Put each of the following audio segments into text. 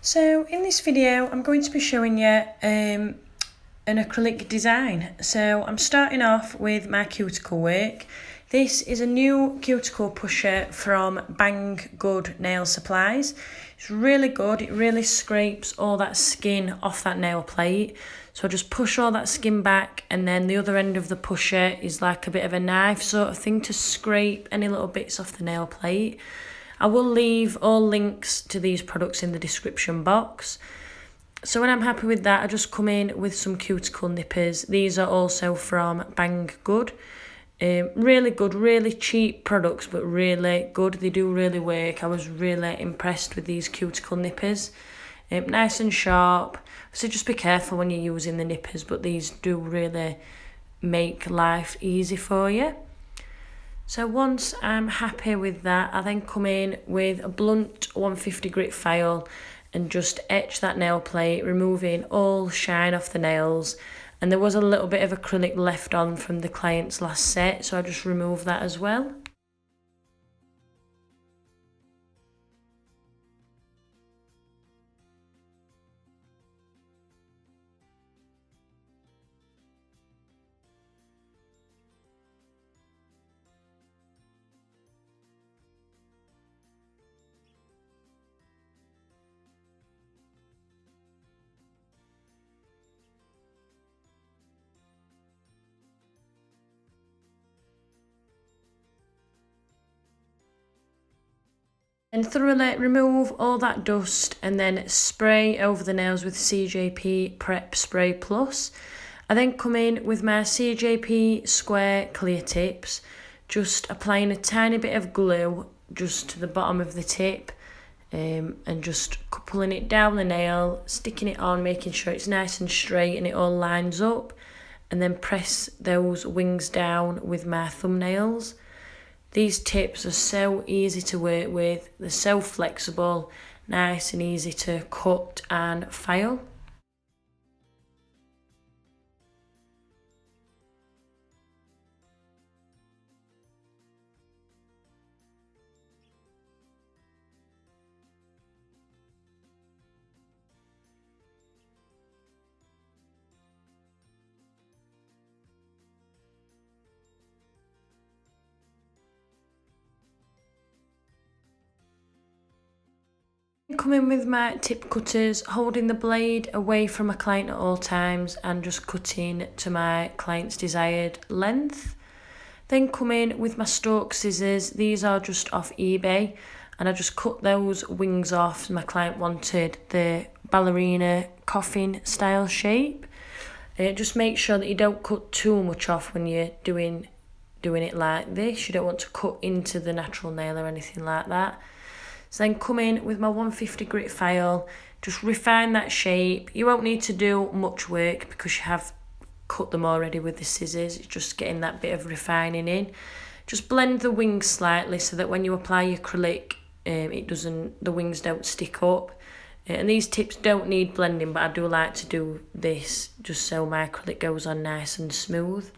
So in this video I'm going to be showing you an acrylic design. So I'm starting off with my cuticle work. This is a new cuticle pusher from Banggood nail supplies. It's really good, it really scrapes all that skin off that nail plate. So I just push all that skin back, and then the other end of the pusher is like a bit of a knife sort of thing to scrape any little bits off the nail plate. I will leave all links to these products in the description box. So when I'm happy with that, I just come in with some cuticle nippers. These are also from Banggood. Really good, really cheap products, but really good. They do really work. I was really impressed with these cuticle nippers. Nice and sharp. So just be careful when you're using the nippers, but these do really make life easy for you. So once I'm happy with that, I then come in with a blunt 150 grit file and just etch that nail plate, removing all shine off the nails. And there was a little bit of acrylic left on from the client's last set, so I just removed that as well. And thoroughly remove all that dust and then spray over the nails with CJP Prep Spray Plus. I then come in with my CJP square clear tips, just applying a tiny bit of glue just to the bottom of the tip, and just pulling it down the nail, sticking it on, making sure it's nice and straight and it all lines up, and then press those wings down with my thumbnails. These tips are so easy to work with, they're so flexible, nice and easy to cut and file. Come in with my tip cutters, holding the blade away from my client at all times and just cutting to my client's desired length. Then come in with my Stork scissors. These are just off eBay, and I just cut those wings off. My client wanted the ballerina coffin style shape. Just make sure that you don't cut too much off when you're doing it like this. You don't want to cut into the natural nail or anything like that. So then come in with my 150 grit file, just refine that shape. You won't need to do much work because you have cut them already with the scissors. It's just getting that bit of refining in. Just blend the wings slightly so that when you apply your acrylic, the wings don't stick up. And these tips don't need blending, but I do like to do this just so my acrylic goes on nice and smooth.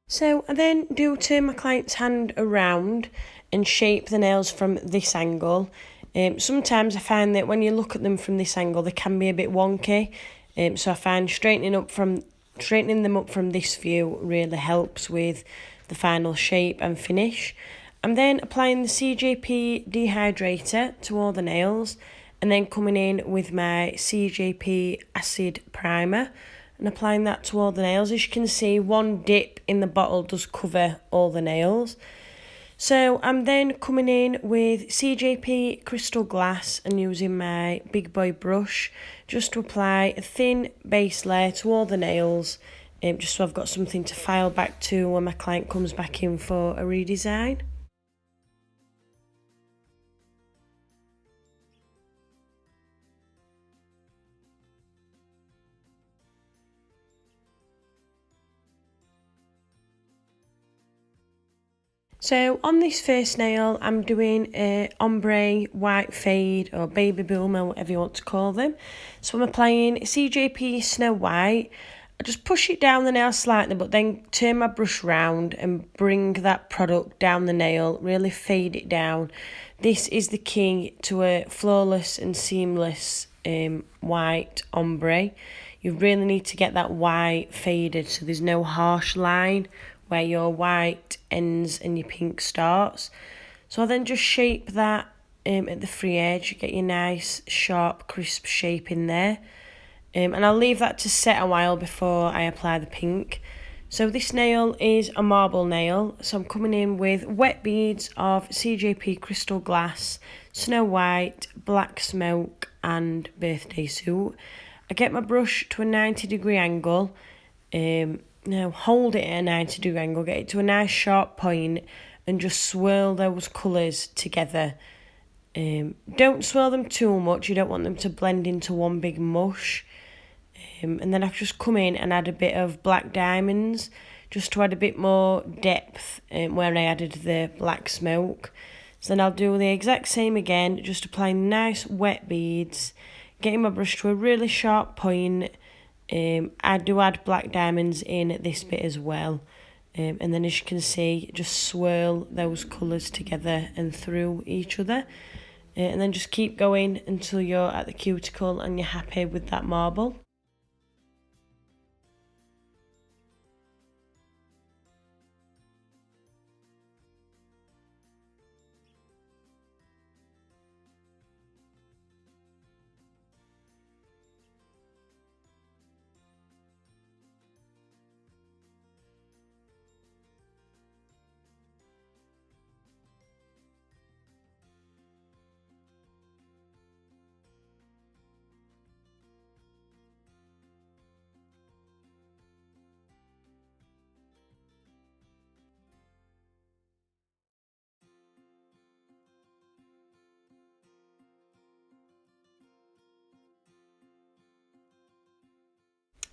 So I then do turn my client's hand around and shape the nails from this angle. Sometimes I find that when you look at them from this angle, they can be a bit wonky. So I find straightening them up from this view really helps with the final shape and finish. I'm then applying the CJP dehydrator to all the nails, and then coming in with my CJP acid primer and applying that to all the nails. As you can see, one dip in the bottle does cover all the nails. So I'm then coming in with CJP crystal glass and using my big boy brush just to apply a thin base layer to all the nails, just so I've got something to file back to when my client comes back in for a redesign. So on this first nail, I'm doing a ombre white fade or baby boom or whatever you want to call them. So I'm applying CJP Snow White. I just push it down the nail slightly, but then turn my brush round and bring that product down the nail, really fade it down. This is the key to a flawless and seamless white ombre. You really need to get that white faded so there's no harsh line where your white ends and your pink starts. So I'll then just shape that at the free edge, get your nice sharp crisp shape in there. And I'll leave that to set a while before I apply the pink. So this nail is a marble nail, so I'm coming in with wet beads of CJP crystal glass, Snow White, Black Smoke and Birthday Suit. I get my brush to a 90-degree angle. Now hold it at a 90-degree angle, get it to a nice sharp point and just swirl those colours together. Don't swirl them too much, you don't want them to blend into one big mush. And then I just come in and add a bit of black diamonds just to add a bit more depth where I added the black smoke. So then I'll do the exact same again, just applying nice wet beads, getting my brush to a really sharp point. I do add black diamonds in at this bit as well. And then as you can see, just swirl those colours together and through each other. And then just keep going until you're at the cuticle and you're happy with that marble.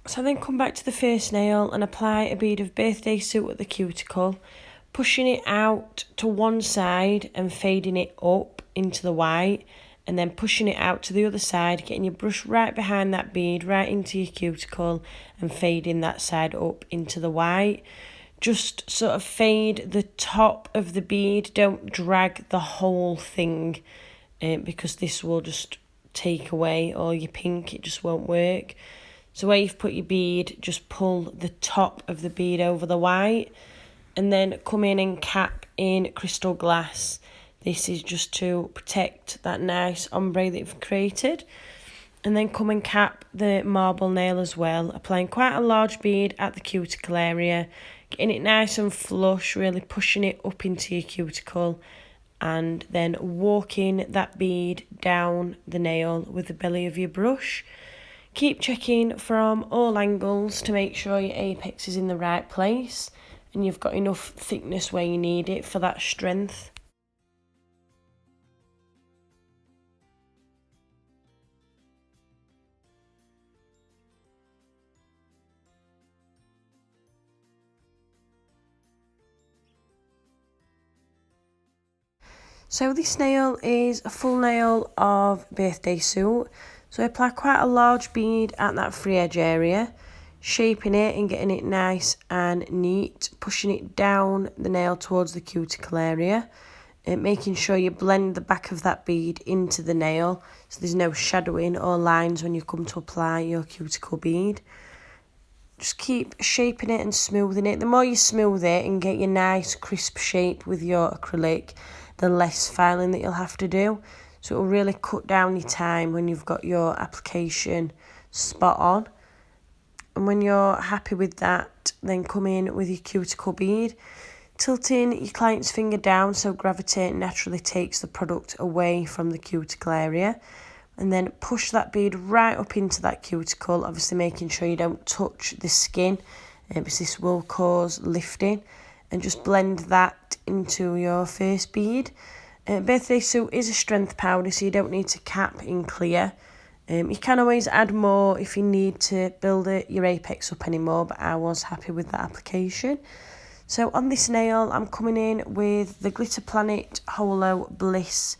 So I then come back to the first nail and apply a bead of Birthday Suit at the cuticle, pushing it out to one side and fading it up into the white, and then pushing it out to the other side, getting your brush right behind that bead, right into your cuticle and fading that side up into the white. Just sort of fade the top of the bead, don't drag the whole thing because this will just take away all your pink, it just won't work. So where you've put your bead, just pull the top of the bead over the white and then come in and cap in crystal glass. This is just to protect that nice ombre that you've created. And then come and cap the marble nail as well, applying quite a large bead at the cuticle area, getting it nice and flush, really pushing it up into your cuticle, and then walking that bead down the nail with the belly of your brush. Keep checking from all angles to make sure your apex is in the right place and you've got enough thickness where you need it for that strength. So this nail is a full nail of Birthday Suit. So I apply quite a large bead at that free edge area, shaping it and getting it nice and neat, pushing it down the nail towards the cuticle area, and making sure you blend the back of that bead into the nail so there's no shadowing or lines when you come to apply your cuticle bead. Just keep shaping it and smoothing it. The more you smooth it and get your nice crisp shape with your acrylic, the less filing that you'll have to do. So it will really cut down your time when you've got your application spot on. And when you're happy with that, then come in with your cuticle bead, tilting your client's finger down so gravity naturally takes the product away from the cuticle area. And then push that bead right up into that cuticle, obviously making sure you don't touch the skin, because this will cause lifting. And just blend that into your first bead. Birthday Suit is a strength powder, so you don't need to cap in clear. You can always add more if you need to build your apex up anymore, but I was happy with that application. So on this nail, I'm coming in with the Glitter Planet Holo Bliss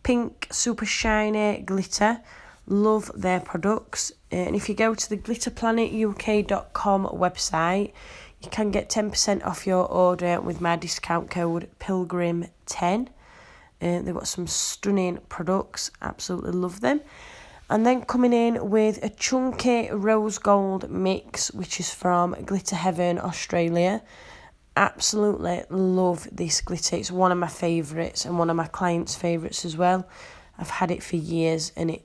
Pink Super Shiny Glitter. Love their products. And if you go to the glitterplanetuk.com website, you can get 10% off your order with my discount code PILGRIM10. They've got some stunning products. Absolutely love them. And then coming in with a chunky rose gold mix, which is from Glitter Heaven, Australia. Absolutely love this glitter. It's one of my favourites and one of my clients' favourites as well. I've had it for years and it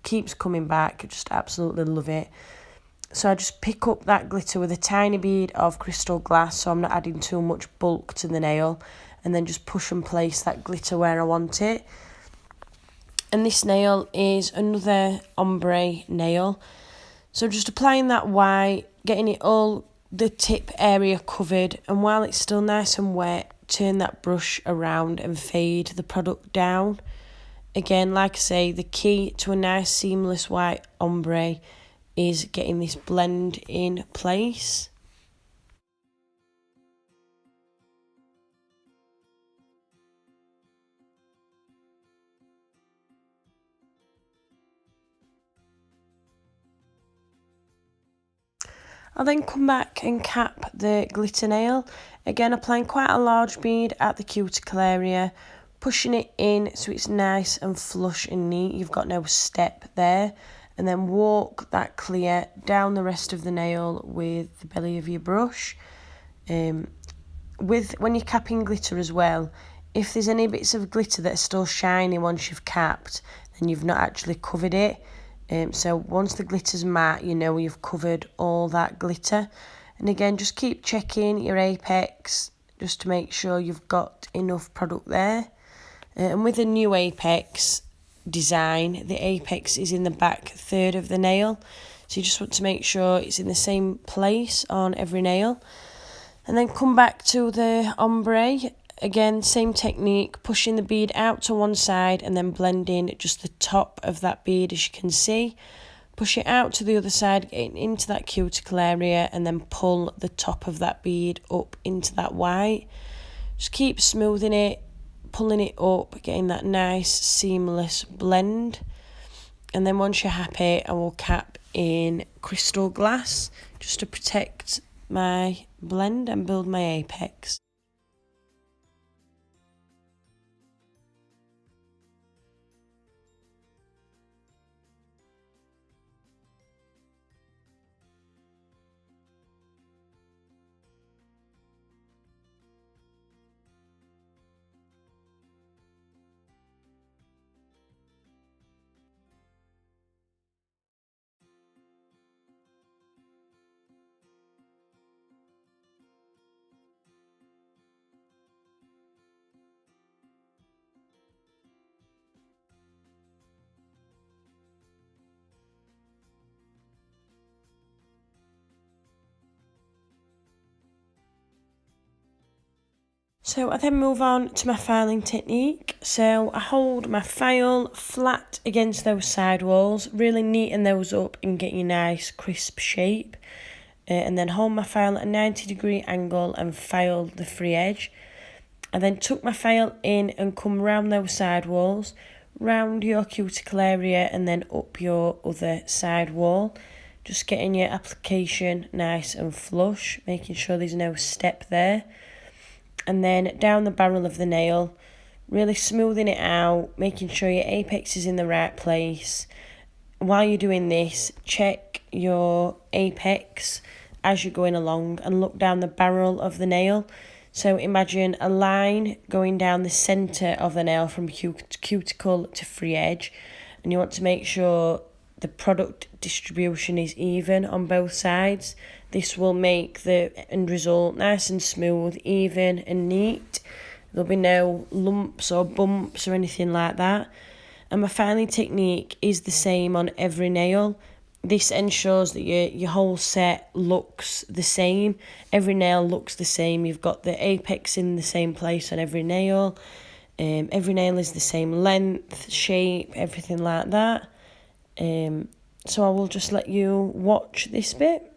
keeps coming back. I just absolutely love it. So I just pick up that glitter with a tiny bead of crystal glass, so I'm not adding too much bulk to the nail, and then just push and place that glitter where I want it. And this nail is another ombre nail. So just applying that white, getting it all the tip area covered, and while it's still nice and wet, turn that brush around and fade the product down. Again, like I say, the key to a nice seamless white ombre is getting this blend in place. I'll then come back and cap the glitter nail. Again, applying quite a large bead at the cuticle area, pushing it in so it's nice and flush and neat. You've got no step there. And then walk that clear down the rest of the nail with the belly of your brush. When you're capping glitter as well, if there's any bits of glitter that are still shiny once you've capped, then you've not actually covered it. So once the glitter's matte, you know you've covered all that glitter. And again, just keep checking your apex just to make sure you've got enough product there. And with a new apex design, the apex is in the back third of the nail, so you just want to make sure it's in the same place on every nail. And then come back to the ombre. Again, same technique, pushing the bead out to one side and then blending just the top of that bead, as you can see. Push it out to the other side, getting into that cuticle area, and then pull the top of that bead up into that white. Just keep smoothing it, pulling it up, getting that nice seamless blend. And then once you're happy, I will cap in crystal glass just to protect my blend and build my apex. So I then move on to my filing technique. So I hold my file flat against those side walls, really neaten those up and get your nice crisp shape. And then hold my file at a 90-degree angle and file the free edge. I then tuck my file in and come round those side walls, round your cuticle area and then up your other side wall. Just getting your application nice and flush, making sure there's no step there. And then down the barrel of the nail, really smoothing it out, making sure your apex is in the right place. While you're doing this, check your apex as you're going along and look down the barrel of the nail. So imagine a line going down the centre of the nail from cuticle to free edge, and you want to make sure the product distribution is even on both sides. This will make the end result nice and smooth, even and neat. There'll be no lumps or bumps or anything like that. And my filing technique is the same on every nail. This ensures that your whole set looks the same. Every nail looks the same. You've got the apex in the same place on every nail. Every nail is the same length, shape, everything like that. So I will just let you watch this bit.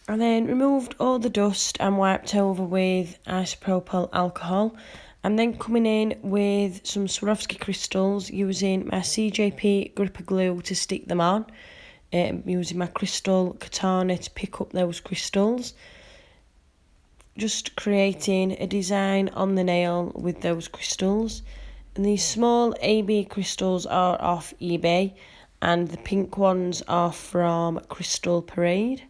And then removed all the dust and wiped over with isopropyl alcohol. I'm then coming in with some Swarovski crystals using my CJP gripper glue to stick them on. Using my crystal katana to pick up those crystals. Just creating a design on the nail with those crystals. And these small AB crystals are off eBay, and the pink ones are from Crystal Parade.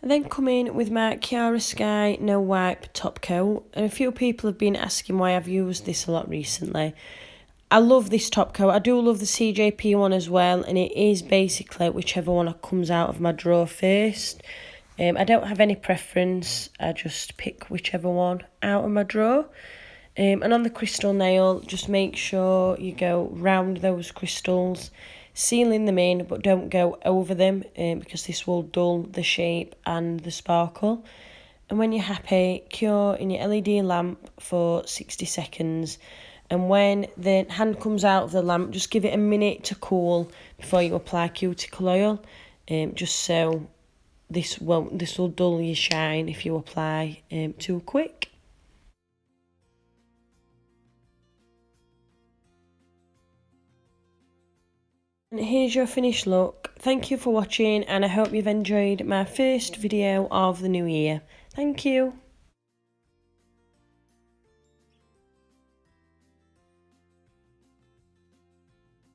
I then come in with my Kiara Sky No Wipe top coat, and a few people have been asking why I've used this a lot recently. I love this top coat. I do love the CJP one as well, and it is basically whichever one comes out of my drawer first. I don't have any preference, I just pick whichever one out of my drawer. And on the crystal nail, just make sure you go round those crystals, sealing them in, but don't go over them because this will dull the shape and the sparkle. And when you're happy, cure in your LED lamp for 60 seconds. And when the hand comes out of the lamp, just give it a minute to cool before you apply cuticle oil, just so this will dull your shine if you apply too quick. And here's your finished look. thank you for watching, and I hope you've enjoyed my first video of the new year. Thank you.